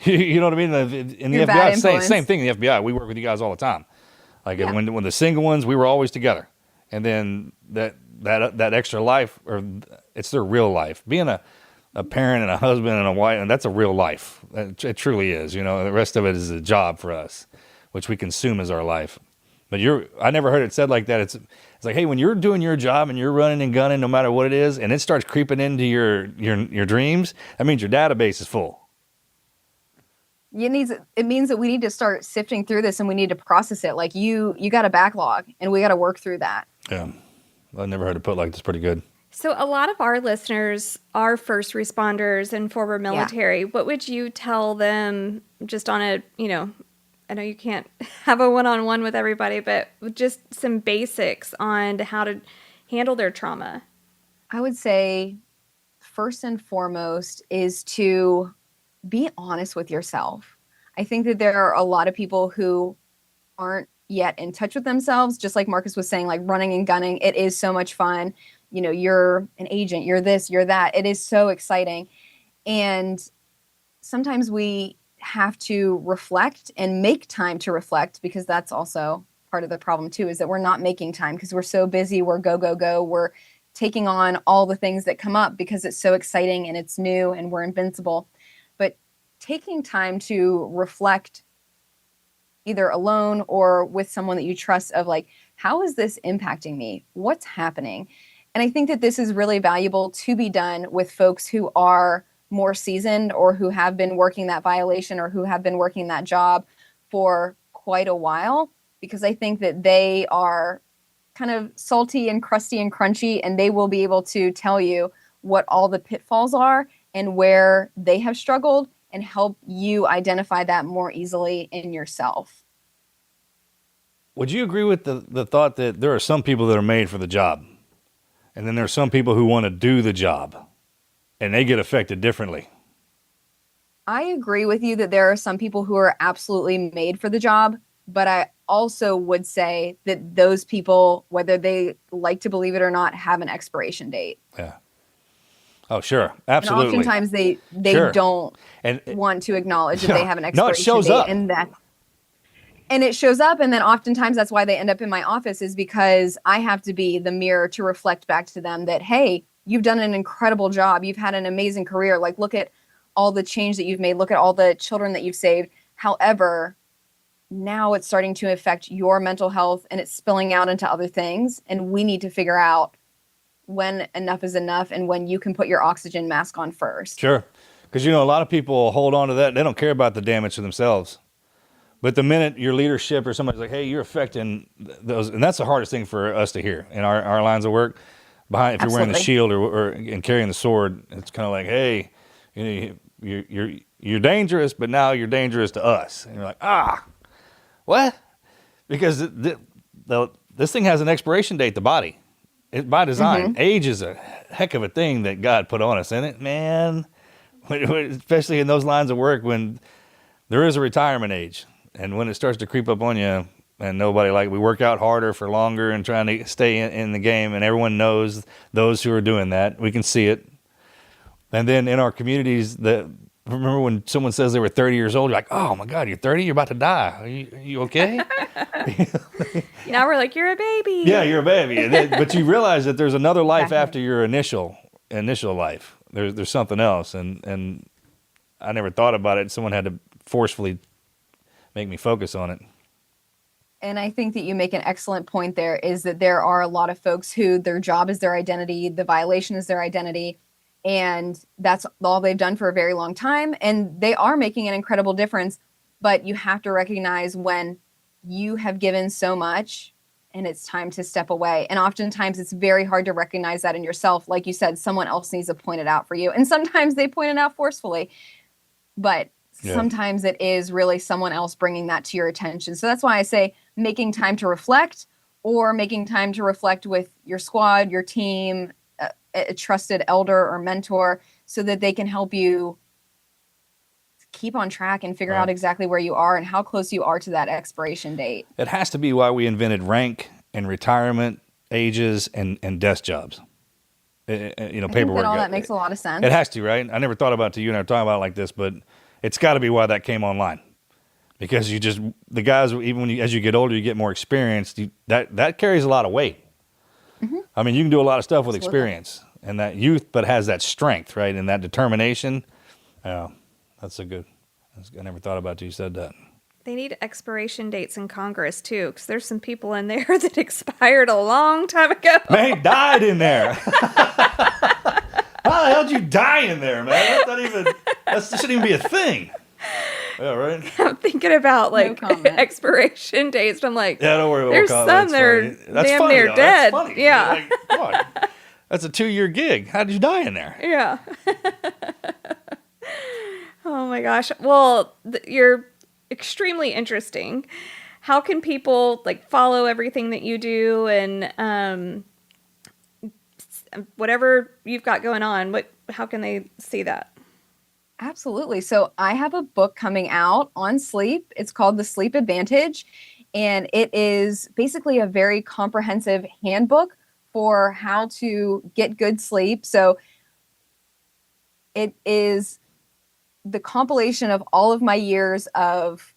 You know what I mean? In the FBI, same thing in the FBI. We work with you guys all the time. Like when the single ones, we were always together. And then that extra life, or it's their real life. Being a parent and a husband and a wife, and that's a real life. It truly is. You know, the rest of it is a job for us, which we consume as our life. But I never heard it said like that. It's like, hey, when you're doing your job and you're running and gunning, no matter what it is, and it starts creeping into your dreams, that means your database is full. It means that we need to start sifting through this and we need to process it. Like you got a backlog and we got to work through that. Yeah. I never heard it put like this. Pretty good. So a lot of our listeners are first responders and former military. What would you tell them just on a, I know you can't have a one-on-one with everybody, but just some basics on how to handle their trauma? I would say first and foremost is to be honest with yourself. I think that there are a lot of people who aren't yet in touch with themselves. Just like Marcus was saying, like running and gunning, it is so much fun. You're an agent, you're this, you're that. It is so exciting. And sometimes we have to reflect and make time to reflect, because that's also part of the problem too, is that we're not making time because we're so busy. We're go, go, go. We're taking on all the things that come up because it's so exciting and it's new and we're invincible. But taking time to reflect either alone or with someone that you trust of like, how is this impacting me? What's happening? And I think that this is really valuable to be done with folks who are more seasoned or who have been working that violation or who have been working that job for quite a while, because I think that they are kind of salty and crusty and crunchy, and they will be able to tell you what all the pitfalls are and where they have struggled and help you identify that more easily in yourself. Would you agree with the thought that there are some people that are made for the job, and then there are some people who want to do the job, and they get affected differently? I agree with you that there are some people who are absolutely made for the job, but I also would say that those people, whether they like to believe it or not, have an expiration date. Yeah. Oh, sure. Absolutely. And oftentimes they Sure. don't And want to acknowledge that they have an no, expiration it shows date. up. And it shows up, and then oftentimes that's why they end up in my office, is because I have to be the mirror to reflect back to them that, hey, you've done an incredible job. You've had an amazing career. Like, look at all the change that you've made. Look at all the children that you've saved. However, now it's starting to affect your mental health, and it's spilling out into other things. And we need to figure out when enough is enough and when you can put your oxygen mask on first. Sure. Because, a lot of people hold on to that. They don't care about the damage to themselves. But the minute your leadership or somebody's like, hey, you're affecting those, and that's the hardest thing for us to hear in our lines of work. If you're wearing the shield and carrying the sword, it's kind of like, hey, you're dangerous, but now you're dangerous to us. And you're like, what? Because this thing has an expiration date, the body. By design. Age is a heck of a thing that God put on us, isn't it, man? Especially in those lines of work when there is a retirement age. And when it starts to creep up on you, and we work out harder for longer and trying to stay in the game, and everyone knows those who are doing that. We can see it. And then in our communities, remember when someone says they were 30 years old, you're like, oh my God, you're 30? You're about to die. Are you okay? Now we're like, you're a baby. Yeah, you're a baby. But you realize that there's another life after your initial life. There's something else. And I never thought about it. Someone had to forcefully make me focus on it. And I think that you make an excellent point there, is that there are a lot of folks who their job is their identity, the violation is their identity, and that's all they've done for a very long time. And they are making an incredible difference, but you have to recognize when you have given so much and it's time to step away. And oftentimes it's very hard to recognize that in yourself. Like you said, someone else needs to point it out for you. And sometimes they point it out forcefully, but sometimes it is really someone else bringing that to your attention. So that's why I say making time to reflect, or making time to reflect with your squad, your team, a trusted elder or mentor, so that they can help you keep on track and figure out exactly where you are and how close you are to that expiration date. It has to be why we invented rank and retirement ages and desk jobs. Paperwork. I think that all that makes a lot of sense. It has to, right? I never thought about it till you and I were talking about it like this, but it's got to be why that came online. Because the guys, even as you get older, you get more experienced. That carries a lot of weight. Mm-hmm. I mean, you can do a lot of stuff with experience and that youth, but has that strength, right? And that determination. That's a good. I never thought about it till you said that. They need expiration dates in Congress too, because there's some people in there that expired a long time ago. Man, he died in there. How the hell did you die in there, man? That shouldn't even be a thing. Yeah, right. I'm thinking about expiration dates. I'm like, yeah, don't worry about there's some that are damn near dead. That's funny. Yeah. Like, come on. That's a 2-year gig. How did you die in there? Yeah. Oh my gosh. Well, you're extremely interesting. How can people follow everything that you do and whatever you've got going on? How can they see that? Absolutely. So I have a book coming out on sleep. It's called The Sleep Advantage, and it is basically a very comprehensive handbook for how to get good sleep. So it is the compilation of all of my years of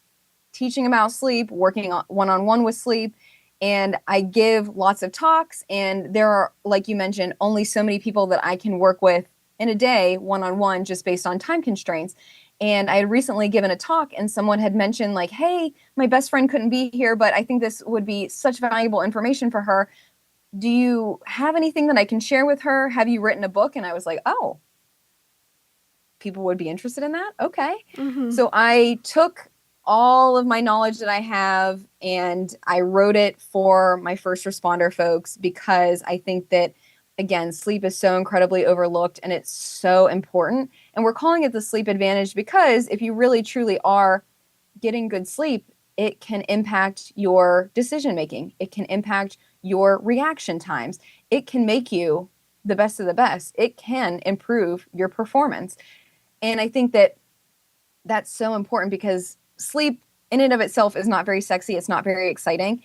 teaching about sleep, working one-on-one with sleep, and I give lots of talks, and there are, like you mentioned, only so many people that I can work with in a day, one-on-one, just based on time constraints. And I had recently given a talk, and someone had mentioned hey, my best friend couldn't be here, but I think this would be such valuable information for her. Do you have anything that I can share with her? Have you written a book? And I was like, oh, people would be interested in that? Okay. Mm-hmm. So I took all of my knowledge that I have and I wrote it for my first responder folks, because I think that, again, sleep is so incredibly overlooked and it's so important. And we're calling it the Sleep Advantage because if you really truly are getting good sleep, it can impact your decision making. It can impact your reaction times. It can make you the best of the best. It can improve your performance. And I think that that's so important because sleep in and of itself is not very sexy. It's not very exciting.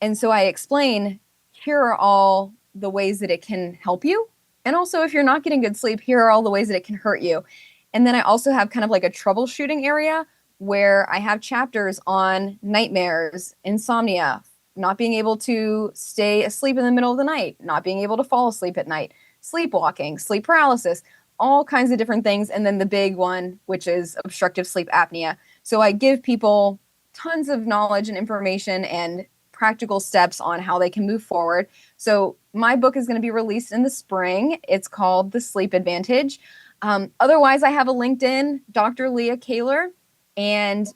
And so I explain, here are all the ways that it can help you. And also, if you're not getting good sleep, here are all the ways that it can hurt you. And then I also have kind of like a troubleshooting area where I have chapters on nightmares, insomnia, not being able to stay asleep in the middle of the night, not being able to fall asleep at night, sleepwalking, sleep paralysis, all kinds of different things. And then the big one, which is obstructive sleep apnea. So I give people tons of knowledge and information and practical steps on how they can move forward. So my book is going to be released in the spring. It's called The Sleep Advantage. Otherwise, I have a LinkedIn, Dr. Leah Kaylor, and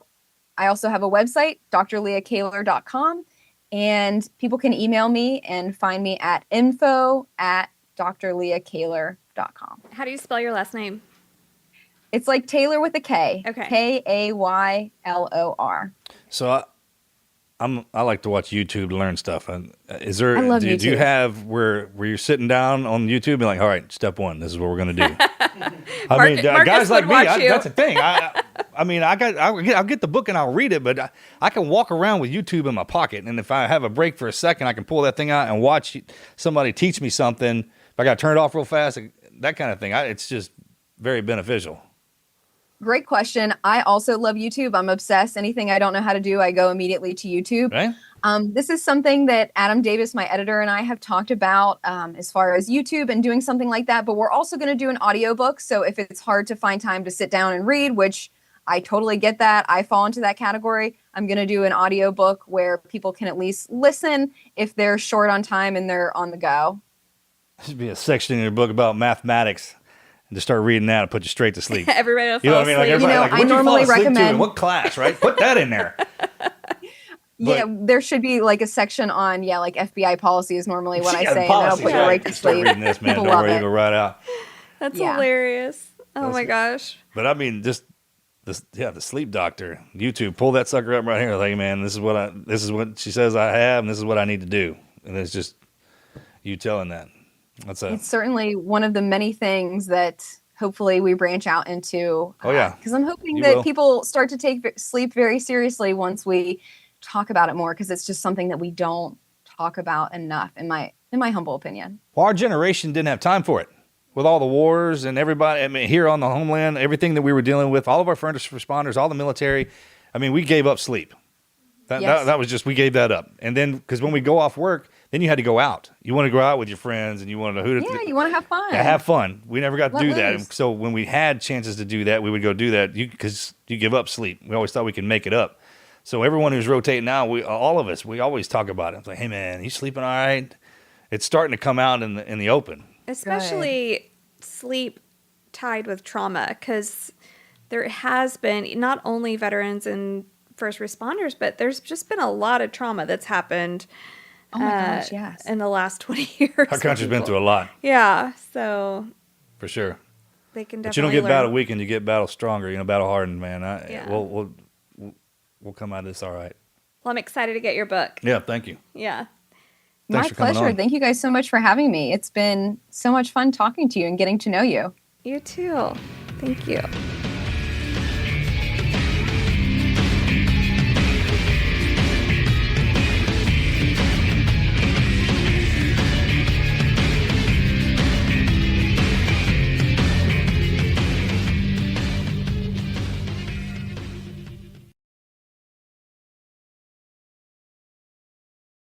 I also have a website, drleahkaylor.com, and people can email me and find me at info@drleahkaylor.com. How do you spell your last name? It's like Taylor with a K. Okay. Kaylor. So I like to watch YouTube to learn stuff. And is there? I love do you YouTube. have where you're sitting down on YouTube and like, all right, step one, this is what we're gonna do. Marcus Guys like would me, watch you. that's the thing. I'll get the book and I'll read it, but I can walk around with YouTube in my pocket, and if I have a break for a second, I can pull that thing out and watch somebody teach me something. If I got to turn it off real fast, that kind of thing. It's just very beneficial. Great question. I also love YouTube. I'm obsessed. Anything I don't know how to do, I go immediately to YouTube. Right? This is something that Adam Davis, my editor, and I have talked about as far as YouTube and doing something like that. But we're also going to do an audiobook. So if it's hard to find time to sit down and read, which I totally get that, I fall into that category, I'm going to do an audiobook where people can at least listen if they're short on time and they're on the go. There should be a section in your book about mathematics. And just start reading that and put you straight to sleep. Everybody will fall You know what I mean? Like asleep. everybody, You know, like, I what'd you fall normally asleep to recommend- in what class, right? Put that in there. Yeah, there should be like a section on, like FBI policy is normally what I Yeah, say, and that'll policy, put you right to Start sleep. reading this, man. People Don't love worry, it. it'll go right out. That's Yeah. hilarious. Oh my gosh. But I mean, just the sleep doctor, YouTube, pull that sucker up right here. Like, man, this is what she says I have, and this is what I need to do. And it's just you telling that. It's certainly one of the many things that hopefully we branch out into. Oh, yeah. Because I'm hoping You that will. people start to take sleep very seriously once we talk about it more, because it's just something that we don't talk about enough, in my humble opinion. Well, our generation didn't have time for it. With all the wars and everybody, I mean, here on the homeland, everything that we were dealing with, all of our first responders, all the military, I mean, we gave up sleep. That was just, we gave that up. And then, because when we go off work, then you had to go out. You want to go out with your friends, and you want to You want to have fun. Yeah, have fun. We never got to Let do that. loose. And so when we had chances to do that, we would go do that because you give up sleep. We always thought we could make it up. So everyone who's rotating now, all of us, we always talk about it. It's like, hey, man, you sleeping all right? It's starting to come out in the open. Especially sleep tied with trauma, because there has been not only veterans and first responders, but there's just been a lot of trauma that's happened Oh my gosh, yes. in the last 20 years. Our country's been through a lot, Yeah, so for sure. they can But you definitely don't get learn. battle weakened, you get battle stronger. Battle hardened, man. Yeah. We'll come out of this all right. Well, I'm excited to get your book. Yeah, thank you. Yeah. My Thanks for coming pleasure. on. Thank you guys so much for having me. It's been so much fun talking to you and getting to know you. You too. Thank you.